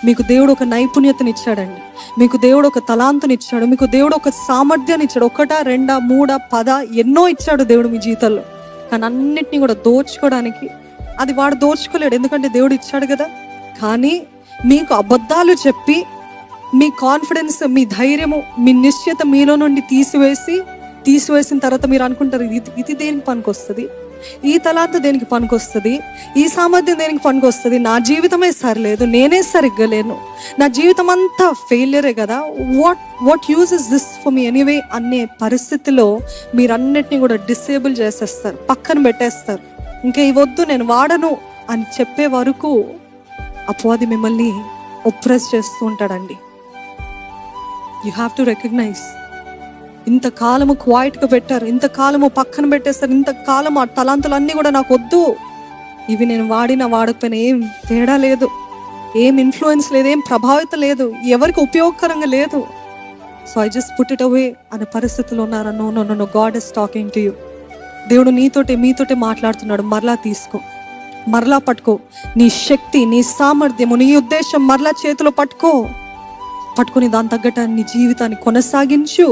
మీకు దేవుడు ఒక నైపుణ్యతని ఇచ్చాడండి, మీకు దేవుడు ఒక తలాంతుని ఇచ్చాడు, మీకు దేవుడు ఒక సామర్థ్యాన్ని ఇచ్చాడు. 1, 2, 3, 10 ఎన్నో ఇచ్చాడు దేవుడు మీ జీవితంలో. కానీ అన్నిటినీ కూడా దోచుకోవడానికి అది వాడు దోచుకోలేడు, ఎందుకంటే దేవుడు ఇచ్చాడు కదా. కానీ మీకు అబద్ధాలు చెప్పి మీ కాన్ఫిడెన్స్, మీ ధైర్యము, మీ నిశ్చయత మీలో నుండి తీసివేసిన తర్వాత మీరు అనుకుంటారు, ఇది దేనికి పనికొస్తుంది, ఈ తలాంత దేనికి పనికొస్తుంది, ఈ సామర్థ్యం దేనికి పనికొస్తుంది, నా జీవితమే సరిలేదు, నేనే సరిగ్గా లేను, నా జీవితం అంతా ఫెయిలియరే కదా, what use is this for me anyway అనే పరిస్థితిలో మీరన్నిటిని కూడా డిసేబుల్ చేసేస్తారు, పక్కన పెట్టేస్తారు. ఇంకా ఇవద్దు, నేను వాడను అని చెప్పే వరకు అపవాది మిమ్మల్ని ఒప్రెస్ చేస్తూ ఉంటాడండి. యూ హ్యావ్ టు రికగ్నైజ్, ఇంతకాలము క్వైట్గా పెట్టారు, ఇంతకాలము పక్కన పెట్టేస్తారు, ఇంతకాలం ఆ తలాంతులు అన్నీ కూడా నాకు వద్దు, ఇవి నేను వాడకపోయినా ఏం తేడా లేదు, ఏం ఇన్ఫ్లుయెన్స్ లేదు, ఏం ప్రభావితం లేదు, ఎవరికి ఉపయోగకరంగా లేదు. So I just put it away అనే పరిస్థితుల్లో ఉన్నారా? No, God is talking to you. దేవుడు మీతోటే మాట్లాడుతున్నాడు. మరలా తీసుకో, మరలా పట్టుకో, నీ శక్తి, నీ సామర్థ్యము, నీ ఉద్దేశం మరలా చేతిలో పట్టుకుని దాని తగ్గట్టు నీ జీవితాన్ని కొనసాగించు.